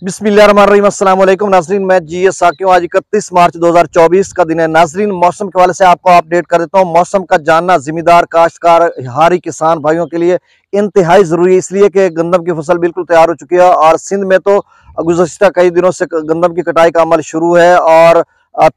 बिस्मिल्लाहिर्रहमानिर्रहीम। अस्सलाम वालेकुम नाजरीन, मैं जीएस साकिब। आज 31 मार्च 2024 का दिन है नाजरीन। मौसम के हवाले से आपको अपडेट कर देता हूँ। मौसम का जानना जिम्मेदार काश्तकार हारी किसान भाइयों के लिए इंतहाई जरूरी है, इसलिए कि गंदम की फसल बिल्कुल तैयार हो चुकी है और सिंध में तो गुज़श्ता कई दिनों से गंदम की कटाई का अमल शुरू है और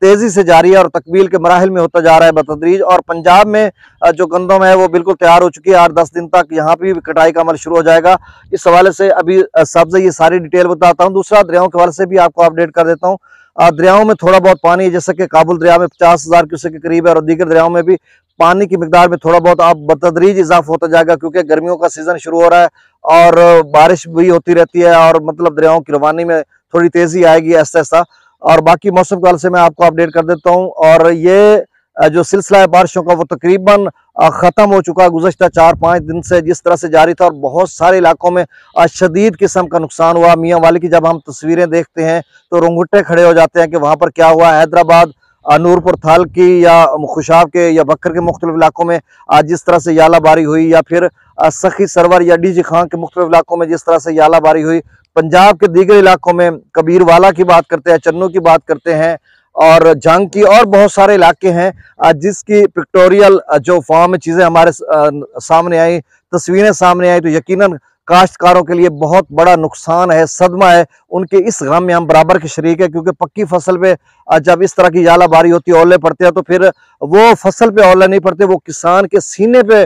तेजी से जारी है और तकमील के मराहिल में होता जा रहा है बतदरीज। और पंजाब में जो गंदम है वो बिल्कुल तैयार हो चुकी है। 8-10 दिन तक यहाँ भी कटाई का अमल शुरू हो जाएगा। इस हवाले से अभी सबसे ये सारी डिटेल बताता हूँ। दूसरा, दरियाओं के हवाले से भी आपको अपडेट कर देता हूँ। दरियाओं में थोड़ा बहुत पानी है, जैसे कि काबुल दरिया में 50,000 क्यूसेक के करीब है और दीगर दरियाओं में भी पानी की मिकदार में थोड़ा बहुत अब बतदरीज इजाफा होता जाएगा, क्योंकि गर्मियों का सीजन शुरू हो रहा है और बारिश भी होती रहती है और मतलब दरियाओं की रवानी में थोड़ी तेजी आएगी ऐसा ऐसा। और बाकी मौसम के हवाले से मैं आपको अपडेट कर देता हूँ। और ये जो सिलसिला है बारिशों का वो तकरीबन खत्म हो चुका है गुज़श्ता 4-5 दिन से, जिस तरह से जारी था। और बहुत सारे इलाकों में शदीद किस्म का नुकसान हुआ। मियाँ वाली की जब हम तस्वीरें देखते हैं तो रोंगटे खड़े हो जाते हैं कि वहाँ पर क्या हुआ। हैदराबाद, नूरपुर थाल की या खुशाब के या बकर के मुख्तलिफ इलाकों में जिस तरह से यालाबारी हुई, या फिर सखी सरवर या डीजी खां के मुख्तलिफ इलाकों में जिस तरह से यालाबारी हुई। पंजाब के दीगर इलाकों में कबीरवाला की बात करते हैं, चन्नू की बात करते हैं और जंग की, और बहुत सारे इलाके हैं जिसकी पिक्टोरियल जो फॉर्म में चीज़ें हमारे सामने आई, तस्वीरें सामने आई, तो यकीनन काश्तकारों के लिए बहुत बड़ा नुकसान है, सदमा है। उनके इस गम में हम बराबर के शरीक है, क्योंकि पक्की फसल पे जब इस तरह की यालाबारी होती है, ओले पड़ते हैं, तो फिर वो फसल पे ओले नहीं पड़ते, वो किसान के सीने पे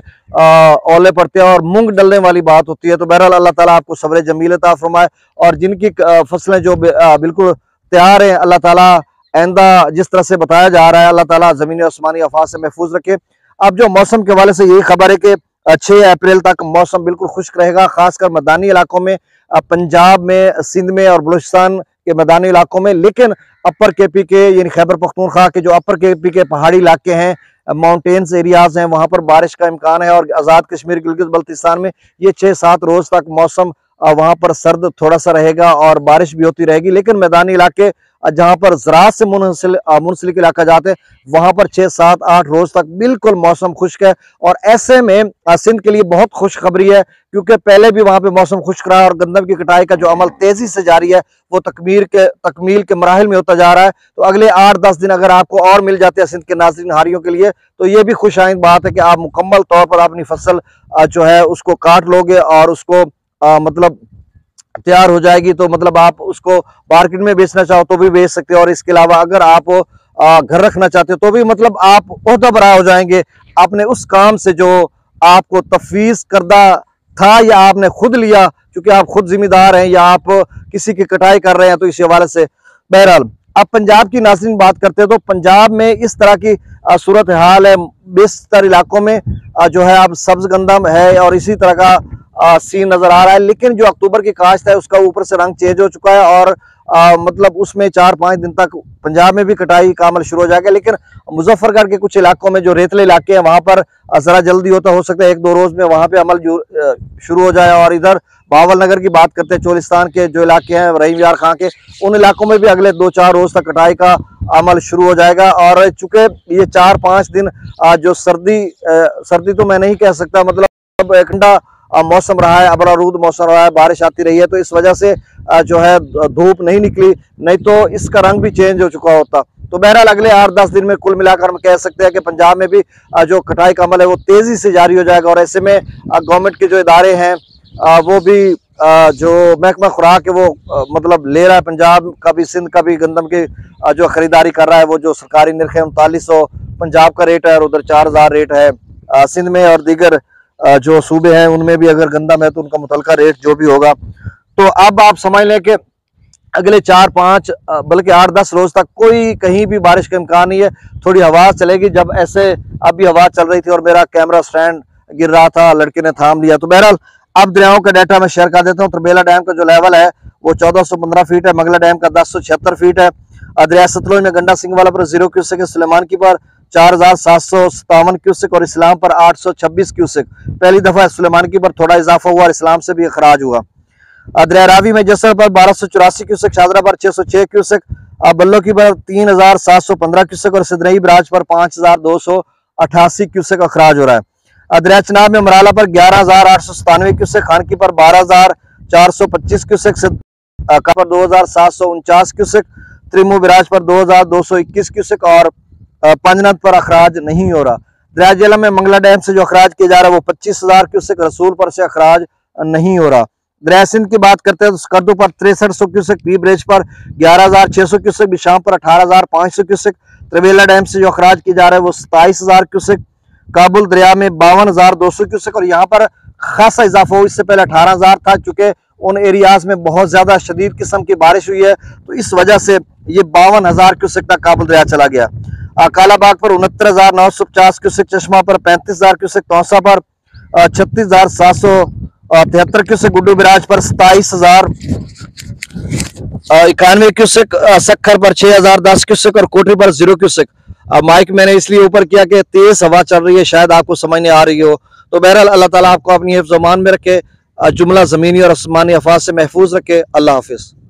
ओले पड़ते हैं और मूंग डलने वाली बात होती है। तो बहरहाल अल्लाह ताला आपको सब्र जमील अता फरमाए। और जिनकी फसलें जो बिल्कुल तैयार हैं, अल्लाह ताला आइंदा जिस तरह से बताया जा रहा है, अल्लाह ताला ज़मीनी आसमानी आफात से महफूज रखे। अब जो मौसम के हवाले से यही खबर है कि 6 अप्रैल तक मौसम बिल्कुल खुश्क रहेगा, खासकर मैदानी इलाकों में, पंजाब में, सिंध में और बलूचिस्तान के मैदानी इलाकों में। लेकिन अपर केपी के यानी खैबर पख्तूनख्वा के जो अपर केपी के पहाड़ी इलाके हैं, माउंटेन्स एरियाज हैं, वहाँ पर बारिश का इम्कान है। और आज़ाद कश्मीर, गिलगित बल्तिस्तान में ये 6-7 रोज तक मौसम वहाँ पर सर्द थोड़ा सा रहेगा और बारिश भी होती रहेगी। लेकिन मैदानी इलाके जहाँ पर ज़राअत से मुंसलिक इलाका जाते हैं, वहाँ पर 6-7-8 रोज तक बिल्कुल मौसम खुश्क है। और ऐसे में सिंध के लिए बहुत खुशखबरी है, क्योंकि पहले भी वहाँ पे मौसम खुश्क रहा और गंदम की कटाई का जो अमल तेजी से जारी है वो तकमील के मराहिल में होता जा रहा है। तो अगले 8-10 दिन अगर आपको और मिल जाते हैं सिंध के नाज़रीन हारियों के लिए, तो ये भी खुशाइंद बात है कि आप मुकम्मल तौर पर अपनी फसल जो है उसको काट लोगे और उसको मतलब तैयार हो जाएगी। तो मतलब आप उसको मार्केट में बेचना चाहो तो भी बेच सकते हो, और इसके अलावा अगर आप घर रखना चाहते हो तो भी मतलब आप ओहदा बरा हो जाएंगे अपने उस काम से जो आपको तफवीज करदा था या आपने खुद लिया, क्योंकि आप खुद जिम्मेदार हैं या आप किसी की कटाई कर रहे हैं। तो इस हवाले से बहरहाल अब पंजाब की नाज़रीन बात करते हैं, तो पंजाब में इस तरह की सूरत हाल है। बेशतर इलाकों में जो है अब सब्ज गंदम है और इसी तरह का सीन नजर आ रहा है। लेकिन जो अक्टूबर की काश्त है उसका ऊपर से रंग चेंज हो चुका है और मतलब उसमें 4-5 दिन तक पंजाब में भी कटाई का अमल शुरू हो जाएगा। लेकिन मुजफ्फरगढ़ के कुछ इलाकों में जो रेतले इलाके हैं वहां पर जरा जल्दी होता हो सकता है 1-2 रोज में वहां पे अमल शुरू हो जाए। और इधर भावल नगर की बात करते हैं, चोलिस्तान के जो इलाके हैं रहीम यार खां के, उन इलाकों में भी अगले 2-4 रोज तक कटाई का अमल शुरू हो जाएगा। और चूंकि ये 4-5 दिन जो सर्दी तो मैं नहीं कह सकता, मतलब एक ठंडा मौसम रहा है, अबरारूद मौसम रहा है, बारिश आती रही है, तो इस वजह से जो है धूप नहीं निकली, नहीं तो इसका रंग भी चेंज हो चुका होता। तो बहरहाल अगले 8-10 दिन में कुल मिलाकर हम कह सकते हैं कि पंजाब में भी जो कटाई का अमल है वो तेजी से जारी हो जाएगा। और ऐसे में गवर्नमेंट के जो इदारे हैं वो भी जो महकमा खुराक है वो मतलब ले रहा है, पंजाब का भी सिंध का भी गंदम की जो खरीदारी कर रहा है। वो जो सरकारी निर्ख है 3900 पंजाब का रेट है और उधर 4000 रेट है। सिंध में और दीगर जो सूबे हैं उनमें भी अगर गंदम है तो उनका मुतलका रेट जो भी होगा। तो अब आप समझ लें कि अगले 4-5 बल्कि 8-10 रोज तक कोई कहीं भी बारिश का इम्कान नहीं है। थोड़ी हवा चलेगी, जब ऐसे अभी हवा चल रही थी और मेरा कैमरा स्टैंड गिर रहा था, लड़के ने थाम लिया। तो बहरहाल अब दरियाओं का डाटा मैं शेयर कर देता हूँ। तरबेला डैम का जो लेवल है वो 1415 फीट है, मंगला डैम का 1076 फीट है, दरिया सतलुज में गंडा सिंह वाला पर 0 क्यूसेक है, सुलेमान की पर 4757 क्यूसेक और इस्लाम पर 826 क्यूसेक। पहली दफा सुलेमान की पर थोड़ा इजाफा हुआ और इस्लाम से भी अखराज हुआ। दरिया रावी में जसर पर 1284 क्यूसेक, शादरा पर 606 क्यूसेक, बल्लो की पर 3715 क्यूसेक और सिदनई बराज पर 5288 क्यूसेक अखराज हो रहा है। दरिया चनाब में मराला पर 11897 क्यूसेक, खानकी पर 12425 क्यूसेक, पर 2749 क्यूसेक, त्रिमू बिराज पर 2221 क्यूसेक और पंजनद पर अखराज नहीं हो रहा। दरिया जेहलम में मंगला डैम से जो अखराज किया जा रहा है वो 25,000 क्यूसेक, रसूलपुर से अखराज नहीं हो रहा। दरिया सिंध की बात करते हैं तो स्कर्दू पर 6300 क्यूसेक, पी ब्रिज पर 11,600 क्यूसेक, बिशाम पर 18,500 क्यूसेक, त्रिवेला डैम से जो अखराज किया जा रहा है वो 27,000 क्यूसेक, काबुल दरिया में 52,200 क्यूसेक और यहाँ पर खासा इजाफा हो, इससे पहले 18,000 था। चूंकि उन एरियाज में बहुत ज्यादा शदीद किस्म की बारिश हुई है तो इस वजह से ये 52,000 क्यूसेक तक काबुल दरिया चला गया। कालाबाग पर 69,950 क्यूसेक, चश्मा पर 35,000 क्यूसेक, तौसा पर 36,773 क्यूसेक, गुड्डू बिराज पर 27,091 क्यूसेक, सक्खर पर 6,010 क्यूसेक और कोटरी पर 0 क्यूसेक। माइक मैंने इसलिए ऊपर किया कि तेज हवा चल रही है, शायद आपको समझ नहीं आ रही हो। तो बहरहाल अल्लाह ताला आपको अपनी हिफ्ज़-ओ-मान में रखे, जुमला ज़मीनी और आसमानी आफात से महफूज रखे। अल्लाह हाफिज़।